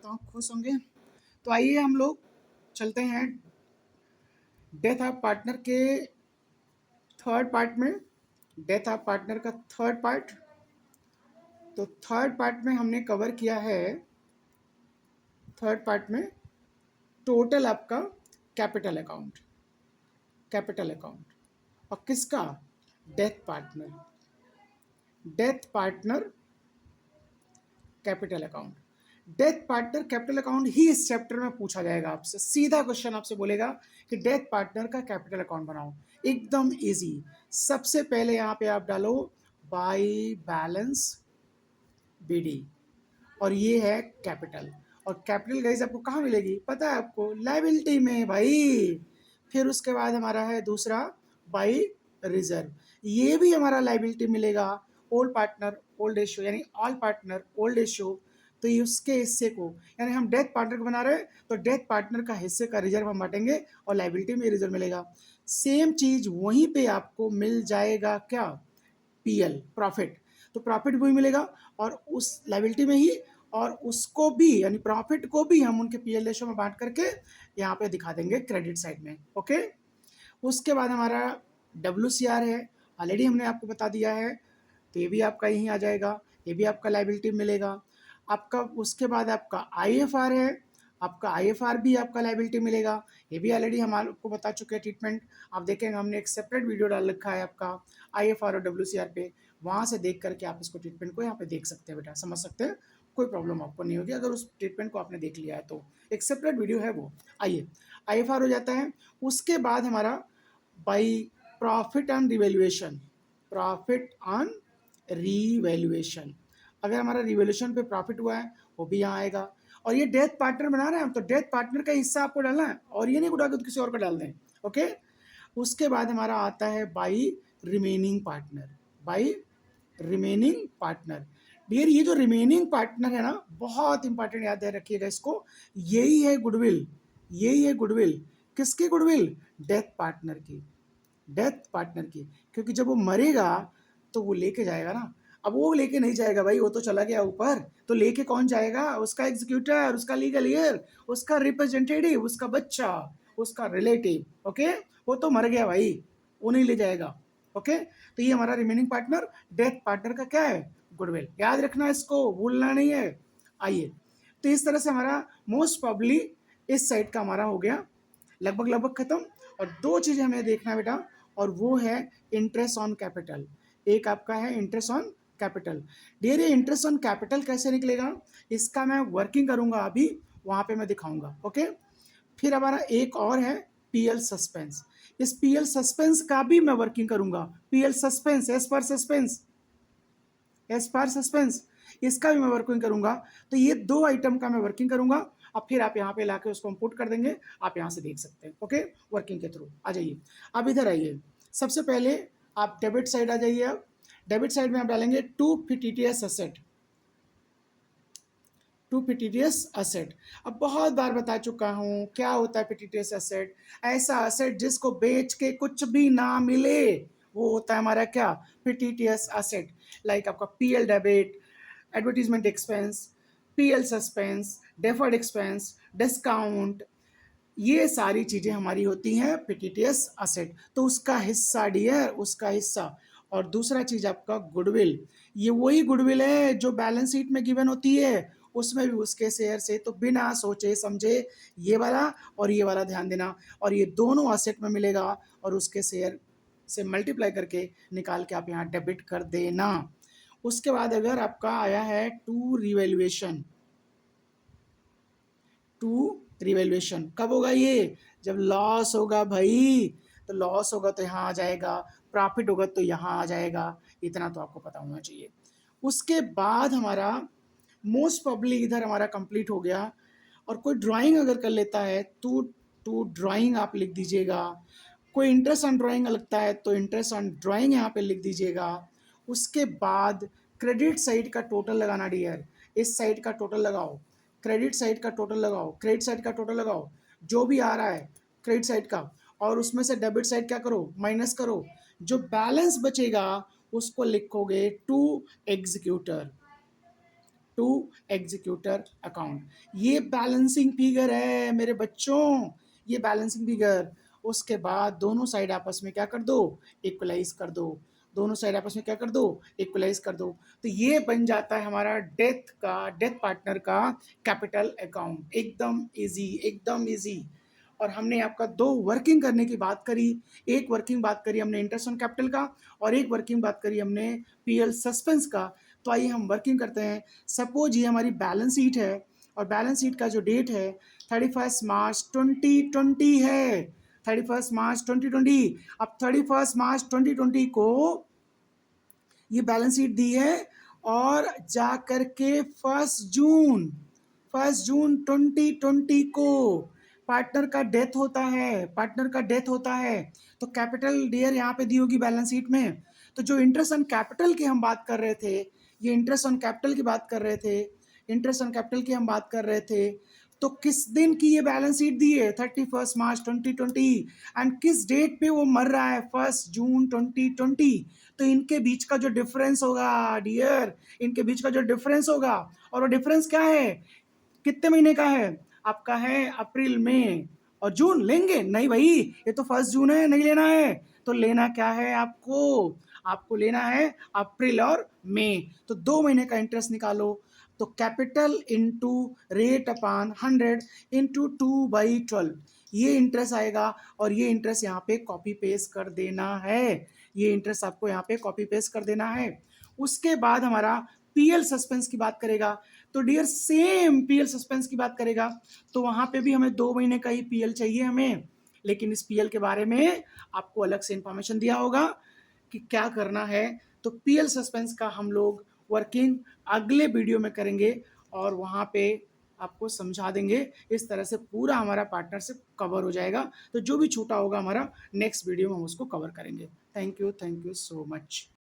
तो आप खुश होंगे। तो आइए हम लोग चलते हैं डेथ ऑफ पार्टनर के थर्ड पार्ट में। डेथ ऑफ पार्टनर का थर्ड पार्ट, तो थर्ड पार्ट में हमने कवर किया है। थर्ड पार्ट में टोटल आपका कैपिटल अकाउंट, कैपिटल अकाउंट और किसका, death partner, death partner capital account. Death partner capital account ही इस चैप्टर में पूछा जाएगा आपसे। सीधा क्वेश्चन आपसे बोलेगा कि डेथ पार्टनर का कैपिटल अकाउंट बनाओ, एकदम इजी। सबसे पहले यहाँ पे आप डालो बाई बैलेंस बीडी और ये है कैपिटल। और कैपिटल गाइस आपको कहाँ मिलेगी पता है आपको, लायबिलिटी में भाई। फिर उसके बाद हमारा है दूसरा बाई रिजर्व, ये भी हमारा लायबिलिटी मिलेगा। ओल्ड पार्टनर ओल्ड रेशियो यानी ऑल पार्टनर ओल्ड रेशियो, तो ये उसके हिस्से को, यानी हम डेथ पार्टनर को बना रहे हैं तो डेथ पार्टनर का हिस्से का रिजर्व हम बांटेंगे और लायबिलिटी में रिजर्व मिलेगा। सेम चीज वहीं पे आपको मिल जाएगा क्या, पीएल प्रॉफिट, तो प्रॉफिट भी मिलेगा और उस लायबिलिटी में ही, और उसको भी यानी प्रॉफिट को भी हम उनके पीएल रेशो में बांट करके यहाँ पे दिखा देंगे क्रेडिट साइड में। ओके, उसके बाद हमारा WCR है, ऑलरेडी हमने आपको बता दिया है, तो ये भी आपका यहीं आ जाएगा, ये भी आपका लायबिलिटी मिलेगा आपका। उसके बाद आपका IFR है, आपका IFR भी आपका लायबिलिटी मिलेगा, ये भी ऑलरेडी हम आपको बता चुके हैं ट्रीटमेंट। आप देखेंगे हमने एक सेपरेट वीडियो डाल रखा है आपका IFR और WCR पे, वहाँ से देख करके आप इसको ट्रीटमेंट को यहाँ पे देख सकते हैं बेटा, समझ सकते हैं, कोई प्रॉब्लम आपको नहीं होगी अगर उस ट्रीटमेंट को आपने देख लिया है तो। एक सेपरेट वीडियो है वो। आइए, IFR हो जाता है। उसके बाद हमारा by profit on revaluation, profit on revaluation, अगर हमारा रिवैल्यूएशन पे प्रॉफिट हुआ है वो भी यहाँ आएगा। और ये डेथ पार्टनर बना रहे हैं हम, तो डेथ पार्टनर का हिस्सा आपको डालना है और ये नहीं उठा के किसी और को डाल दें। ओके, उसके बाद हमारा आता है by remaining partner, by remaining partner. Dear ये जो रिमेनिंग पार्टनर है ना, बहुत इंपॉर्टेंट, याद रखिएगा इसको, यही है गुडविल, यही है गुडविल। किसकी गुडविल, डेथ पार्टनर की, डेथ पार्टनर की, क्योंकि जब वो मरेगा तो वो लेके जाएगा ना। अब वो लेके नहीं जाएगा भाई, वो तो चला गया ऊपर, तो लेके कौन जाएगा, उसका एग्जीक्यूटर, उसका लीगल ईयर, उसका रिप्रेजेंटेटिव, उसका बच्चा, उसका रिलेटिव। ओके, वो तो मर गया भाई, वो नहीं ले जाएगा। ओके, तो ये हमारा रिमेनिंग पार्टनर डेथ पार्टनर का क्या है, गुडविल, याद रखना, इसको भूलना नहीं है। आइए, तो इस तरह से हमारा मोस्ट प्रॉब्ली इस साइड का हमारा हो गया लगभग लगभग खत्म। और दो चीजें हमें देखना है बेटा, और वो है इंटरेस्ट ऑन कैपिटल, एक आपका है इंटरेस्ट ऑन कैपिटल। डियर ये इंटरेस्ट ऑन कैपिटल कैसे निकलेगा, इसका मैं वर्किंग करूंगा अभी, वहां पे मैं दिखाऊंगा। ओके, फिर हमारा एक और है पीएल सस्पेंस, इस पीएल सस्पेंस का भी मैं वर्किंग करूंगा। पीएल सस्पेंस, एस पर सस्पेंस, एस पर सस्पेंस, इसका भी मैं वर्किंग करूंगा। तो ये दो आइटम का मैं वर्किंग करूंगा, अब फिर आप यहाँ पे लाके उसको हम पुट कर देंगे, आप यहाँ से देख सकते हैं। ओके, वर्किंग के थ्रू आ जाइए। अब इधर आइए, सबसे पहले आप डेबिट साइड आ जाइए। अब डेबिट साइड में आप डालेंगे टू फिटिटियस असेट, टू फिटिटियस असेट। अब बहुत बार बता चुका हूं क्या होता है फिटिटियस असेट, ऐसा असेट जिसको बेच के कुछ भी ना मिले, वो होता है हमारा क्या, फिटिटियस असेट। लाइक आपका PL debit, advertisement expense, PL suspense, deferred expense, discount, ये सारी चीजें हमारी होती हैं फिटिटियस असेट, तो उसका हिस्सा डियर, उसका हिस्सा। और दूसरा चीज आपका गुडविल, ये वही गुडविल है जो बैलेंस शीट में गिवन होती है, उसमें भी उसके शेयर से, तो बिना सोचे समझे ये वाला और ये वाला ध्यान देना, और ये दोनों असेट में मिलेगा और उसके शेयर से मल्टीप्लाई करके निकाल के आप यहाँ डेबिट कर देना। उसके बाद अगर आपका आया है टू रिवैल्यूएशन, टू रिवैल्यूएशन कब होगा ये, जब लॉस होगा भाई, तो लॉस होगा तो यहाँ आ जाएगा, प्रॉफिट होगा तो यहाँ आ जाएगा, इतना तो आपको पता होना चाहिए। उसके बाद हमारा मोस्ट प्रॉब्ली इधर हमारा कंप्लीट हो गया। और कोई ड्राइंग अगर कर लेता है तो टू ड्राइंग आप लिख दीजिएगा, कोई इंटरेस्ट ऑन ड्राइंग लगता है तो इंटरेस्ट ऑन ड्राइंग यहाँ पे लिख दीजिएगा। उसके बाद क्रेडिट साइड का टोटल लगाना डियर, इस साइड का टोटल लगाओ, क्रेडिट साइड का टोटल लगाओ, क्रेडिट साइड का टोटल लगाओ, जो भी आ रहा है क्रेडिट साइड का, और उसमें से डेबिट साइड क्या करो, माइनस करो, जो बैलेंस बचेगा उसको लिखोगे to executor, to executor account. ये बैलेंसिंग फिगर है मेरे बच्चों, ये बैलेंसिंग फिगर। उसके बाद दोनों साइड आपस में क्या कर दो, इक्वलाइज कर दो, दोनों साइड आपस में क्या कर दो, इक्वलाइज कर दो। तो ये बन जाता है हमारा डेथ पार्टनर का कैपिटल अकाउंट। एकदम इजी, एकदम इजी। और हमने आपका दो वर्किंग करने की बात करी, एक वर्किंग बात करी हमने इंटरेस्ट ऑन कैपिटल का, और एक वर्किंग बात करी हमने पीएल सस्पेंस का। तो आइए हम वर्किंग करते हैं। सपोज ये हमारी बैलेंस शीट है, और बैलेंस शीट का जो डेट है 31 मार्च 2020 है, 31 मार्च 2020। अब 31 मार्च 2020 को ये बैलेंस शीट दी है, और जा करके 1 जून 2020 को पार्टनर का डेथ होता है, पार्टनर का डेथ होता है। तो कैपिटल डियर यहाँ पे दी होगी बैलेंस शीट में। तो जो इंटरेस्ट ऑन कैपिटल की हम बात कर रहे थे, ये इंटरेस्ट ऑन कैपिटल की बात कर रहे थे, इंटरेस्ट ऑन कैपिटल की हम बात कर रहे थे। तो किस दिन की ये बैलेंस शीट दी है, 31 मार्च 2020, एंड किस डेट पे वो मर रहा है, 1 जून 2020। तो इनके बीच का जो डिफरेंस होगा डियर, इनके बीच का जो डिफरेंस होगा, और वो डिफरेंस क्या है, कितने महीने का है आपका, है अप्रैल में। और जून लेंगे नहीं भाई, ये तो 1 जून है, नहीं लेना है। तो लेना क्या है आपको, आपको लेना है अप्रैल और मई। तो 2 महीने का इंटरेस्ट निकालो। तो कैपिटल इंटू रेट अपान 100 इंटू 2/12, ये इंटरेस्ट आएगा। और ये इंटरेस्ट यहाँ पे कॉपी पेस्ट कर देना है, ये इंटरेस्ट आपको यहाँ पे कॉपी पेस्ट कर देना है। उसके बाद हमारा पीएल सस्पेंस की बात करेगा। तो डियर सेम पीएल सस्पेंस की बात करेगा, तो वहां पे भी हमें 2 महीने का ही पीएल चाहिए हमें। लेकिन इस पीएल के बारे में आपको अलग से इंफॉर्मेशन दिया होगा कि क्या करना है। तो पीएल सस्पेंस का हम लोग वर्किंग अगले वीडियो में करेंगे, और वहां पे आपको समझा देंगे। इस तरह से पूरा हमारा पार्टनरशिप कवर हो जाएगा। तो जो भी छूटा होगा हमारा नेक्स्ट वीडियो में हम उसको कवर करेंगे। Thank you so much.